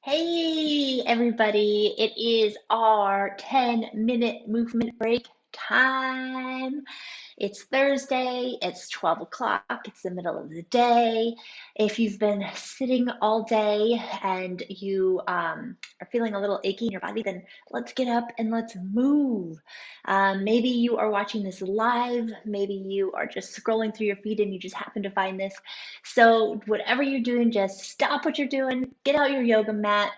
Hey, everybody. It is our 10-minute movement break time. It's Thursday, it's 12 o'clock, it's the middle of the day. If you've been sitting all day and you are feeling a little achy in your body, then let's get up and let's move. Maybe you are watching this live, maybe you are just scrolling through your feed and you just happen to find this. So, whatever you're doing, just stop what you're doing, get out your yoga mat,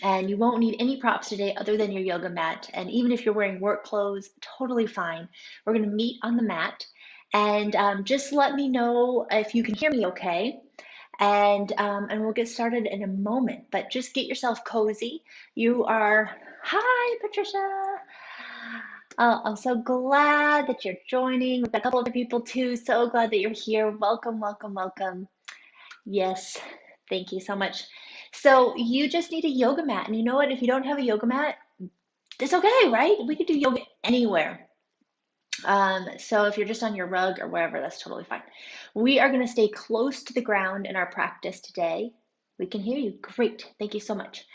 and you won't need any props today other than your yoga mat. And even if you're wearing work clothes, totally fine. We're going to meet on the mat. And just let me know if you can hear me okay. And we'll get started in a moment. But just get yourself cozy. Hi, Patricia. Oh, I'm so glad that you're joining. We've got a couple other people too. So glad that you're here. Welcome, welcome, welcome. Yes, thank you so much. So you just need a yoga mat. And you know what? If you don't have a yoga mat, it's okay, right? We could do yoga anywhere. So if you're just on your rug or wherever, that's totally fine. We are going to stay close to the ground in our practice today. We can hear you. Great. Thank you so much.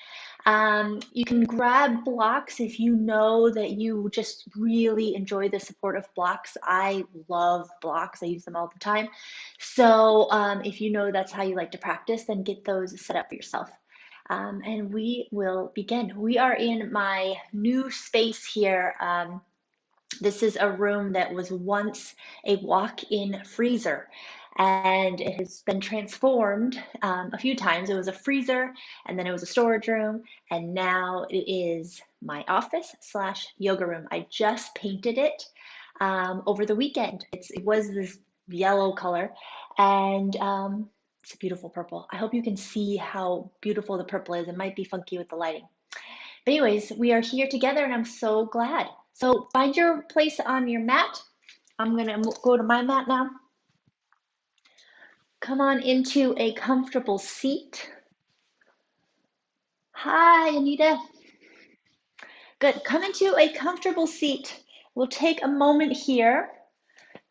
You can grab blocks if you know that you just really enjoy the support of blocks. I love blocks. I use them all the time. So if you know that's how you like to practice, then get those set up for yourself. And we will begin. We are in my new space here. This is a room that was once a walk-in freezer, and it has been transformed a few times. It was a freezer, and then it was a storage room, and now it is my office slash yoga room. I just painted it over the weekend. It was this yellow color, and it's a beautiful purple. I hope you can see how beautiful the purple is. It might be funky with the lighting. But anyways, we are here together and I'm so glad. So find your place on your mat. I'm gonna go to my mat now. Come on into a comfortable seat. Hi, Anita. Good. Come into a comfortable seat. We'll take a moment here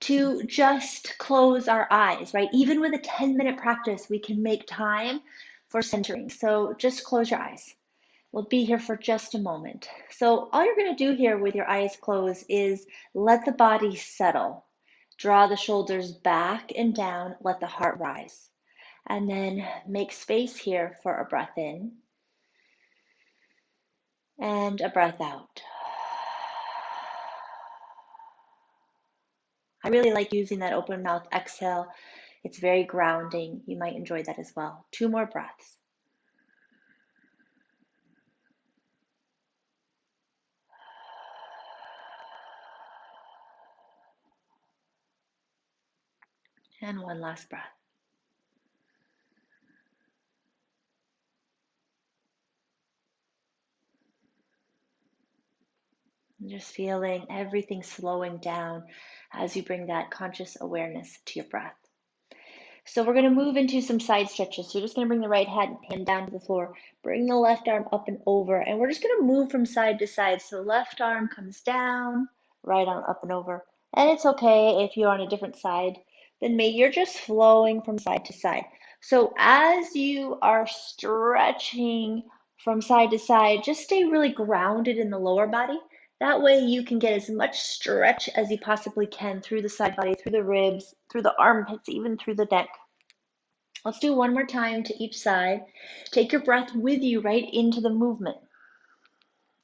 to just close our eyes, right? Even with a 10-minute practice, we can make time for centering. So just close your eyes. We'll be here for just a moment. So all you're going to do here with your eyes closed is let the body settle. Draw the shoulders back and down, let the heart rise. And then make space here for a breath in and a breath out. I really like using that open mouth exhale. It's very grounding. You might enjoy that as well. 2 more breaths. And 1 last breath. And just feeling everything slowing down as you bring that conscious awareness to your breath. So we're going to move into some side stretches. So you're just going to bring the right hand down to the floor, bring the left arm up and over, and we're just going to move from side to side. So left arm comes down, right arm up and over. And it's okay if you're on a different side than me. You're just flowing from side to side. So as you are stretching from side to side, just stay really grounded in the lower body. That way you can get as much stretch as you possibly can through the side body, through the ribs, through the armpits, even through the neck. Let's do one more time to each side. Take your breath with you right into the movement.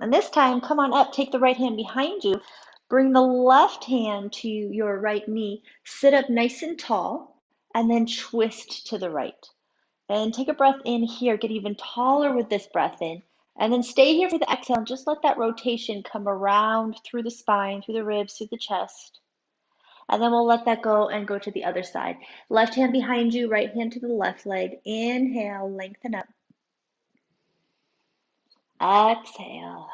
And this time, come on up, take the right hand behind you, bring the left hand to your right knee, sit up nice and tall, and then twist to the right. And take a breath in here, get even taller with this breath in. And then stay here for the exhale and just let that rotation come around through the spine, through the ribs, through the chest. And then we'll let that go and go to the other side. Left hand behind you, right hand to the left leg. Inhale, lengthen up. Exhale.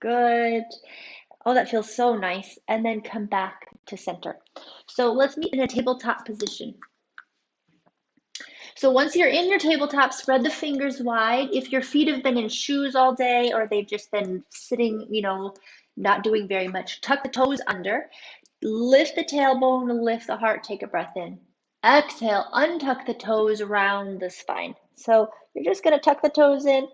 Good. Oh, that feels so nice. And then come back to center. So let's meet in a tabletop position. So once you're in your tabletop, spread the fingers wide. If your feet have been in shoes all day or they've just been sitting, not doing very much, tuck the toes under. Lift the tailbone, lift the heart, take a breath in. Exhale, untuck the toes around the spine. So you're just going to tuck the toes in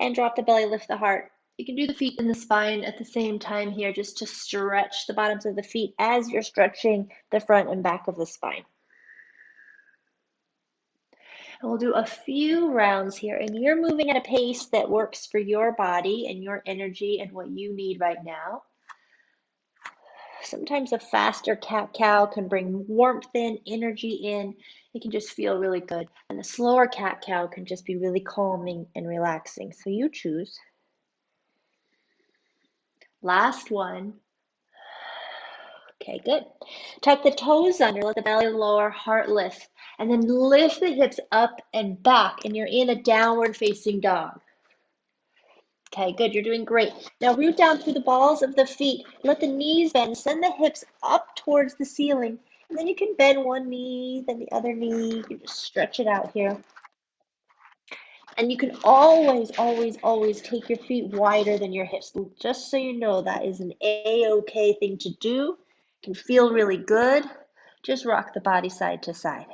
and drop the belly, lift the heart. You can do the feet and the spine at the same time here, just to stretch the bottoms of the feet as you're stretching the front and back of the spine. And we'll do a few rounds here, and you're moving at a pace that works for your body and your energy and what you need right now. Sometimes a faster cat-cow can bring warmth in, energy in. It can just feel really good. And a slower cat-cow can just be really calming and relaxing. So you choose. Last one. Okay, good. Tuck the toes under, let the belly lower, heart lift. And then lift the hips up and back, and you're in a downward facing dog. Okay, good. You're doing great. Now root down through the balls of the feet. Let the knees bend. Send the hips up towards the ceiling. And then you can bend one knee, then the other knee. You just stretch it out here. And you can always, always, always take your feet wider than your hips. Just so you know, that is an A-OK thing to do. It can feel really good. Just rock the body side to side.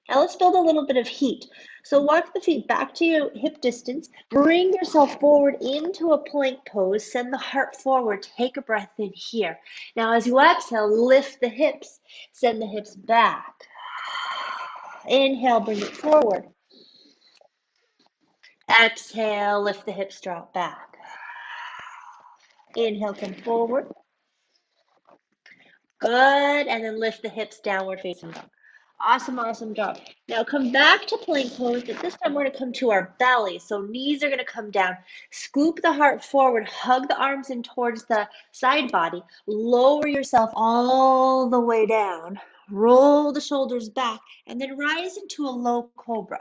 Now let's build a little bit of heat. So walk the feet back to your hip distance. Bring yourself forward into a plank pose. Send the heart forward. Take a breath in here. Now as you exhale, lift the hips. Send the hips back. Inhale, bring it forward. Exhale, lift the hips, drop back. Inhale, come forward. Good, and then lift the hips, downward facing dog. Awesome, awesome job. Now come back to plank pose, but this time we're gonna come to our belly. So knees are gonna come down. Scoop the heart forward, hug the arms in towards the side body. Lower yourself all the way down. Roll the shoulders back, and then rise into a low cobra.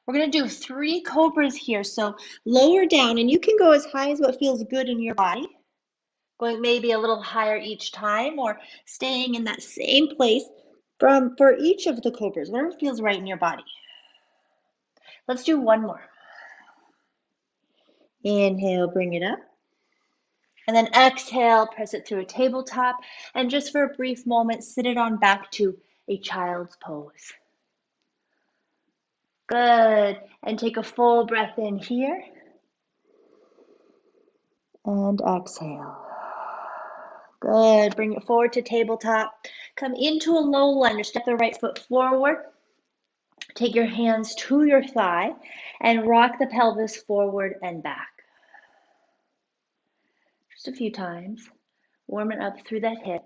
We're going to do 3 cobras here. So lower down, and you can go as high as what feels good in your body, going maybe a little higher each time, or staying in that same place for each of the cobras, whatever feels right in your body. Let's do one more. Inhale, bring it up. And then exhale, press it through a tabletop. And just for a brief moment, sit it on back to a child's pose. Good. And take a full breath in here. And exhale. Good. Bring it forward to tabletop. Come into a low lunge. Step the right foot forward. Take your hands to your thigh and rock the pelvis forward and back. Just a few times. Warm it up through that hip.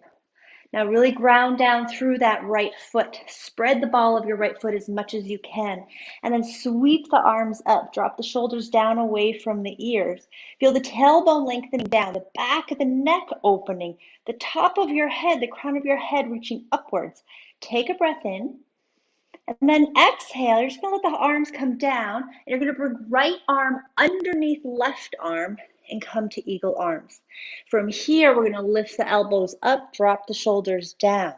Now really ground down through that right foot. Spread the ball of your right foot as much as you can. And then sweep the arms up. Drop the shoulders down away from the ears. Feel the tailbone lengthening down, the back of the neck opening, the top of your head, the crown of your head reaching upwards. Take a breath in. And then exhale. You're just going to let the arms come down. And you're going to bring right arm underneath left arm and come to eagle arms. From here, we're going to lift the elbows up, drop the shoulders down,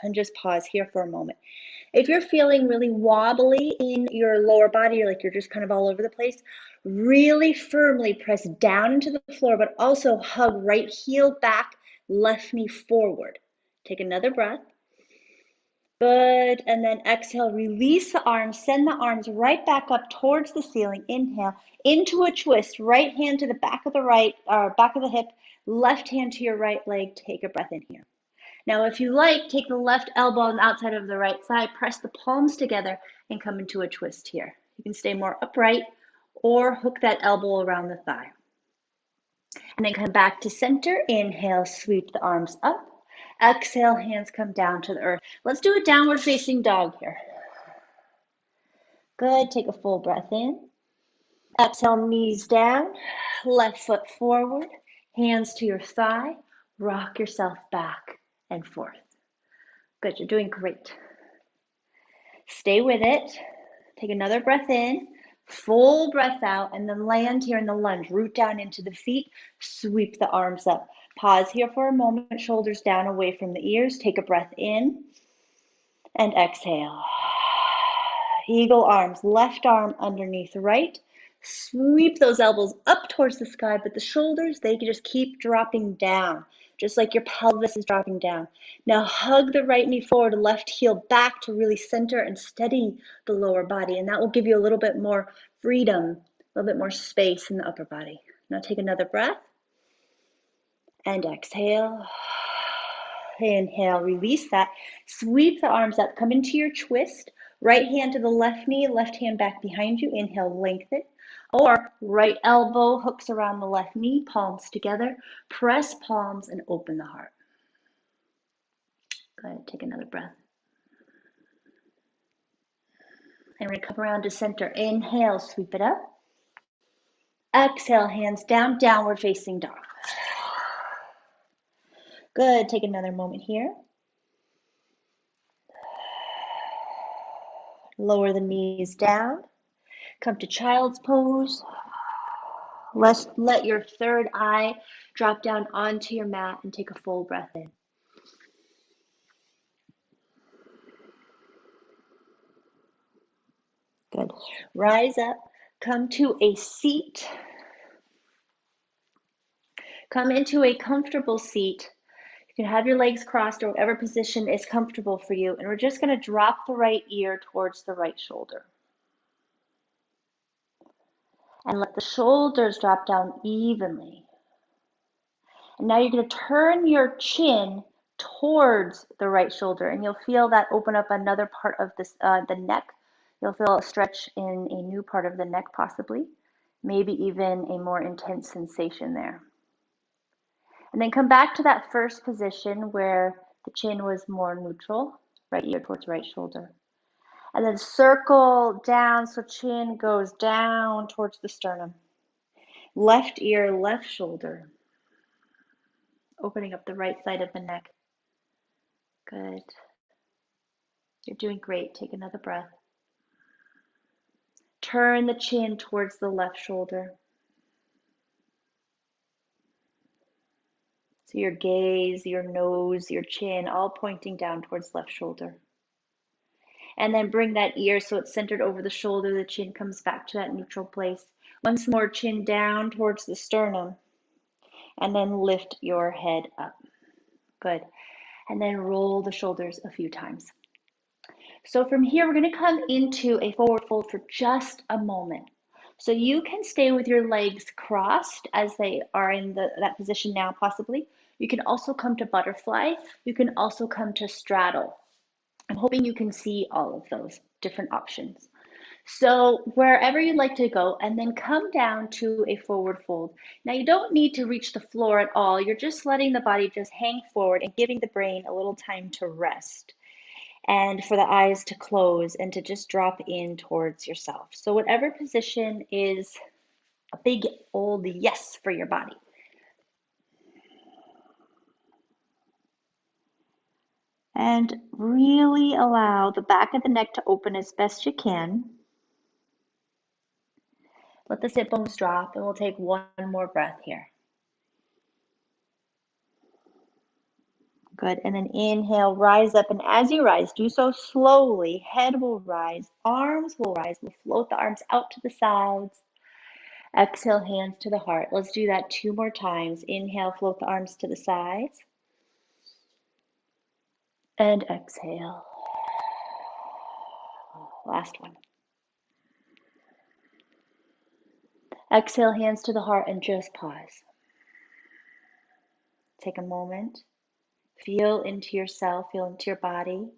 and just pause here for a moment. If you're feeling really wobbly in your lower body, or like you're just kind of all over the place, really firmly press down into the floor, but also hug right heel back, left knee forward. Take another breath. Good, and then exhale, release the arms, send the arms right back up towards the ceiling. Inhale, into a twist, right hand to the back of the hip, left hand to your right leg. Take a breath in here. Now, if you like, take the left elbow on the outside of the right side, press the palms together and come into a twist here. You can stay more upright or hook that elbow around the thigh. And then come back to center. Inhale, sweep the arms up. Exhale, hands come down to the earth. Let's do a downward facing dog here. Good, take a full breath in. Exhale, knees down, left foot forward, hands to your thigh. Rock yourself back and forth. Good, you're doing great. Stay with it. Take another breath in, full breath out, and then land here in the lunge. Root down into the feet, sweep the arms up. Pause here for a moment, shoulders down away from the ears. Take a breath in and exhale. Eagle arms, left arm underneath right, Sweep those elbows up towards the sky, but the shoulders, they can just keep dropping down, just like your pelvis is dropping down. Now hug the right knee forward, left heel back to really center and steady the lower body, and that will give you a little bit more freedom, a little bit more space in the upper body. Now take another breath and exhale. Inhale, release that. Sweep the arms up, come into your twist. Right hand to the left knee, left hand back behind you. Inhale, lengthen. Or right elbow hooks around the left knee, palms together. Press palms and open the heart. Go ahead, take another breath. And we're going to come around to center. Inhale, sweep it up. Exhale, hands down, downward facing dog. Good, take another moment here. Lower the knees down. Come to child's pose. Let your third eye drop down onto your mat and take a full breath in. Good. Rise up. Come to a seat. Come into a comfortable seat. You can have your legs crossed or whatever position is comfortable for you. And we're just going to drop the right ear towards the right shoulder. And let the shoulders drop down evenly. And now you're going to turn your chin towards the right shoulder, and you'll feel that open up another part of this, the neck. You'll feel a stretch in a new part of the neck, possibly, maybe even a more intense sensation there. And then come back to that first position where the chin was more neutral, right ear towards right shoulder. And then circle down so chin goes down towards the sternum. Left ear, left shoulder. Opening up the right side of the neck. Good. You're doing great. Take another breath. Turn the chin towards the left shoulder. So your gaze, your nose, your chin, all pointing down towards left shoulder. And then bring that ear so it's centered over the shoulder. The chin comes back to that neutral place. Once more, chin down towards the sternum. And then lift your head up. Good. And then roll the shoulders a few times. So from here, we're going to come into a forward fold for just a moment. So you can stay with your legs crossed as they are in that position now, possibly. You can also come to butterfly. You can also come to straddle. I'm hoping you can see all of those different options. So wherever you'd like to go, and then come down to a forward fold. Now you don't need to reach the floor at all. You're just letting the body just hang forward and giving the brain a little time to rest and for the eyes to close and to just drop in towards yourself. So whatever position is a big old yes for your body. And really allow the back of the neck to open as best you can. Let the sit bones drop, and we'll take one more breath here. Good, and then inhale, rise up, and as you rise, do so slowly. Head will rise, arms will rise. We'll float the arms out to the sides. Exhale, hands to the heart. Let's do that 2 more times. Inhale, float the arms to the sides. And exhale. Last one. Exhale, hands to the heart, and just pause. Take a moment. Feel into yourself, feel into your body.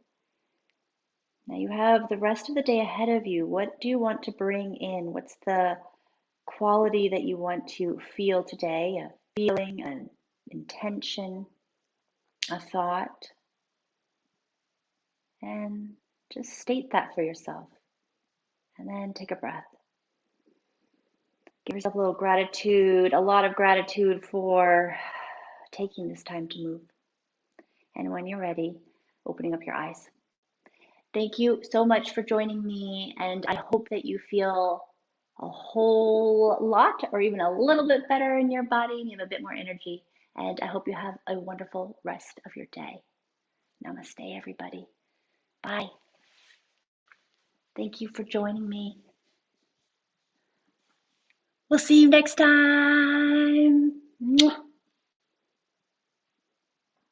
Now you have the rest of the day ahead of you. What do you want to bring in? What's the quality that you want to feel today? A feeling, an intention, a thought. And just state that for yourself. And then take a breath. Give yourself a little gratitude, a lot of gratitude for taking this time to move. And when you're ready, opening up your eyes. Thank you so much for joining me, and I hope that you feel a whole lot or even a little bit better in your body and you have a bit more energy. And I hope you have a wonderful rest of your day. Namaste, everybody. Bye. Thank you for joining me. We'll see you next time. Mwah.